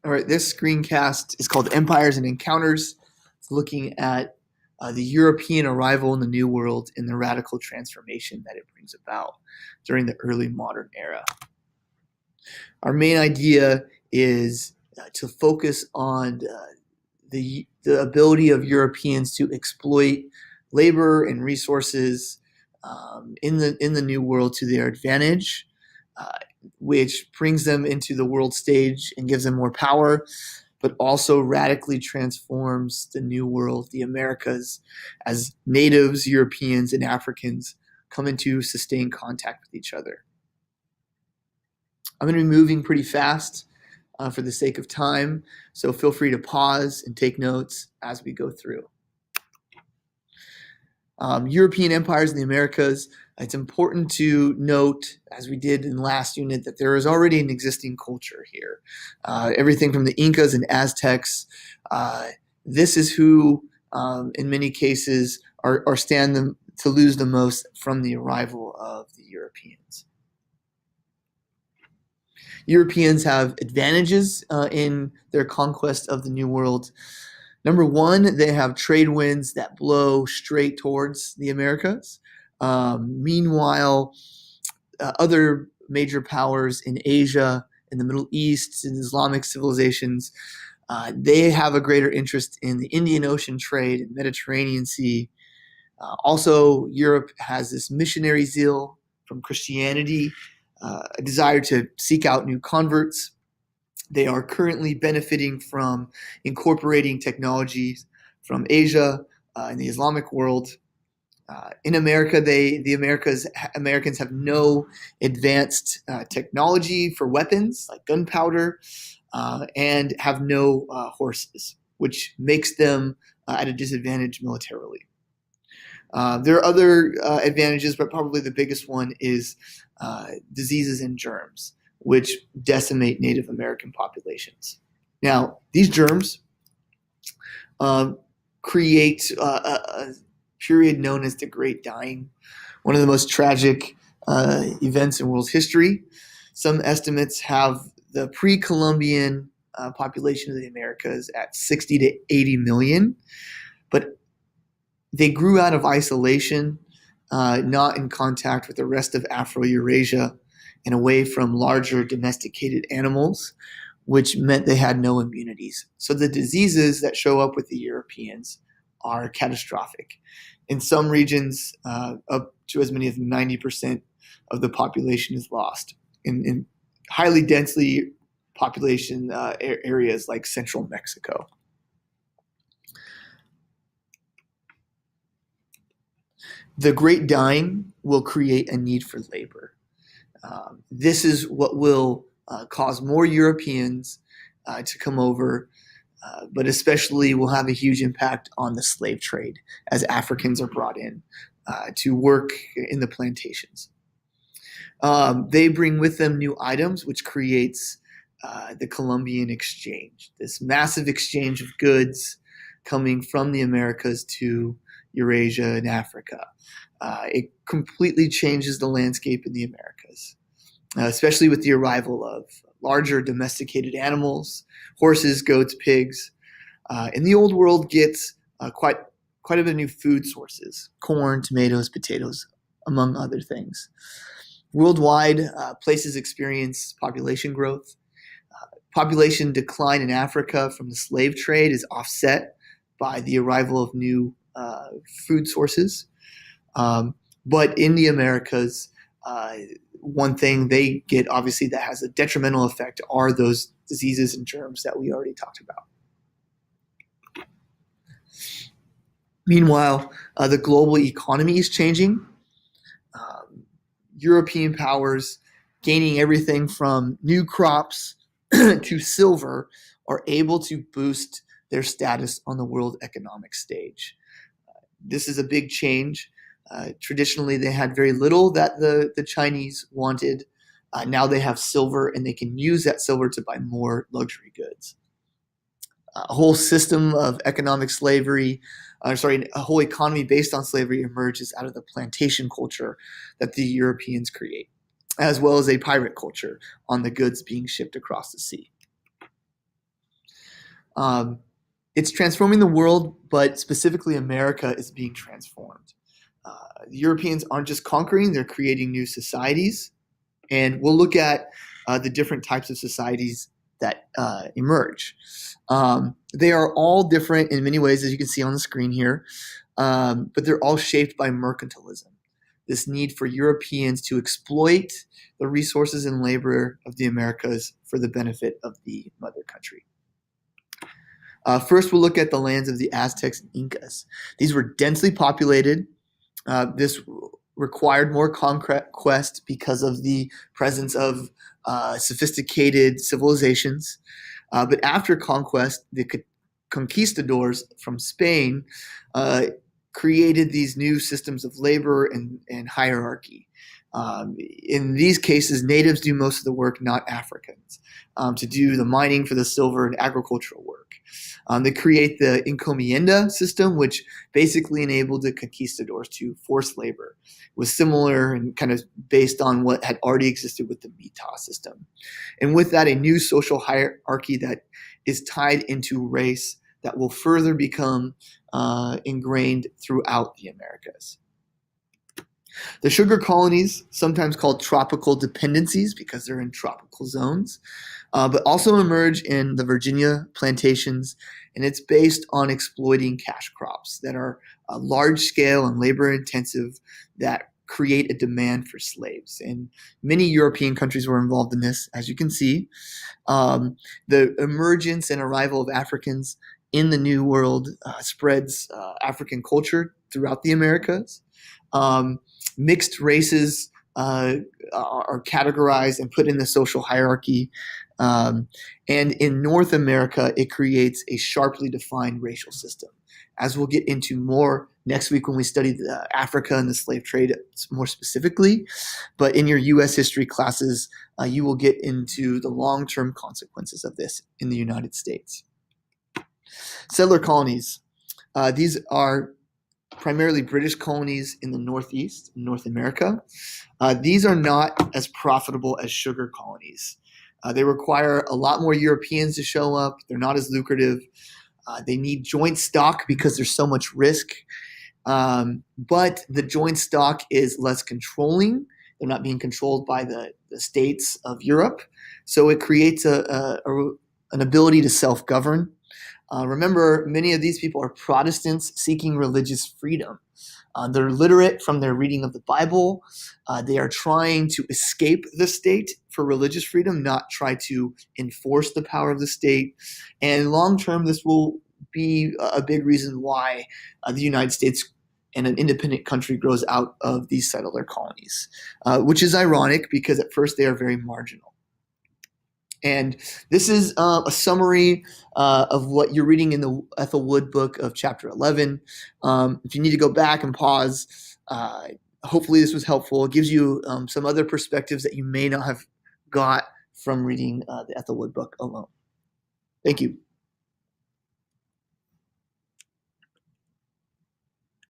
All right, this screencast is called Empires and Encounters. It's looking at the European arrival in the New World and the radical transformation that it brings about during the early modern era. Our main idea is to focus on the ability of Europeans to exploit labor and resources in the New World to their advantage, which brings them into the world stage and gives them more power, but also radically transforms the New World, the Americas, as natives, Europeans, and Africans come into sustained contact with each other. I'm going to be moving pretty fast for the sake of time, so feel free to pause and take notes as we go through. European empires in the Americas, it's important to note, as we did in the last unit, that there is already an existing culture here. Everything from the Incas and Aztecs, this is who, in many cases, are stand to lose the most from the arrival of the Europeans. Europeans have advantages in their conquest of the New World. Number one, they have trade winds that blow straight towards the Americas. Meanwhile, other major powers in Asia, in the Middle East, in Islamic civilizations, they have a greater interest in the Indian Ocean trade and Mediterranean Sea. Also, Europe has this missionary zeal from Christianity, a desire to seek out new converts. They are currently benefiting from incorporating technologies from Asia and the Islamic world. In America, the Americans have no advanced technology for weapons like gunpowder and have no horses, which makes them at a disadvantage militarily. There are other advantages, but probably the biggest one is diseases and germs, which decimate Native American populations. Now, these germs create a period known as the Great Dying, one of the most tragic events in world history. Some estimates have the pre-Columbian population of the Americas at 60 to 80 million, but they grew out of isolation, not in contact with the rest of Afro-Eurasia, and away from larger domesticated animals, which meant they had no immunities. So the diseases that show up with the Europeans are catastrophic. In some regions, up to as many as 90% of the population is lost. In highly densely population areas like central Mexico. The Great Dying will create a need for labor. This is what will cause more Europeans to come over, but especially will have a huge impact on the slave trade as Africans are brought in to work in the plantations. They bring with them new items, which creates the Columbian Exchange, this massive exchange of goods coming from the Americas to Eurasia and Africa. It completely changes the landscape in the Americas, especially with the arrival of larger domesticated animals, horses, goats, pigs. And the old world gets quite a bit of new food sources, corn, tomatoes, potatoes, among other things. Worldwide, places experience population growth. Population decline in Africa from the slave trade is offset by the arrival of new food sources. But in the Americas, one thing they get, obviously, that has a detrimental effect are those diseases and germs that we already talked about. Meanwhile, the global economy is changing. European powers gaining everything from new crops to silver are able to boost their status on the world economic stage. This is a big change. Traditionally, they had very little that the Chinese wanted. Now they have silver, and they can use that silver to buy more luxury goods. A whole system of economic slavery, a whole economy based on slavery emerges out of the plantation culture that the Europeans create, as well as a pirate culture on the goods being shipped across the sea. Um, it's transforming the world, but specifically America is being transformed. The Europeans aren't just conquering, they're creating new societies. And we'll look at the different types of societies that emerge. They are all different in many ways, as you can see on the screen here, but they're all shaped by mercantilism, this need for Europeans to exploit the resources and labor of the Americas for the benefit of the mother country. First, we'll look at the lands of the Aztecs and Incas. These were densely populated. This required more conquest because of the presence of sophisticated civilizations. But after conquest, the conquistadors from Spain created these new systems of labor and hierarchy. In these cases, natives do most of the work, not Africans, to do the mining for the silver and agricultural work. They create the encomienda system, which basically enabled the conquistadors to force labor. It was similar and kind of based on what had already existed with the Mita system. And with that, a new social hierarchy that is tied into race that will further become ingrained throughout the Americas. The sugar colonies, sometimes called tropical dependencies because they're in tropical zones, but also emerge in the Virginia plantations, and it's based on exploiting cash crops that are large scale and labor intensive that create a demand for slaves. And many European countries were involved in this, as you can see. The emergence and arrival of Africans in the New World spreads African culture throughout the Americas. Mixed races are categorized and put in the social hierarchy. And in North America, it creates a sharply defined racial system. As we'll get into more next week when we study Africa and the slave trade more specifically. But in your U.S. history classes, you will get into the long-term consequences of this in the United States. Settler colonies. These are primarily British colonies in the Northeast, North America. These are not as profitable as sugar colonies. They require a lot more Europeans to show up. They're not as lucrative. They need joint stock because there's so much risk. But the joint stock is less controlling. They're not being controlled by the states of Europe. So it creates an ability to self-govern. Remember, many of these people are Protestants seeking religious freedom. They're literate from their reading of the Bible. They are trying to escape the state for religious freedom, not try to enforce the power of the state. And long term, this will be a big reason why the United States and an independent country grows out of these settler colonies, which is ironic because at first they are very marginal. And this is a summary of what you're reading in the Ethel Wood book of chapter 11. If you need to go back and pause, hopefully this was helpful. It gives you some other perspectives that you may not have got from reading the Ethel Wood book alone. Thank you.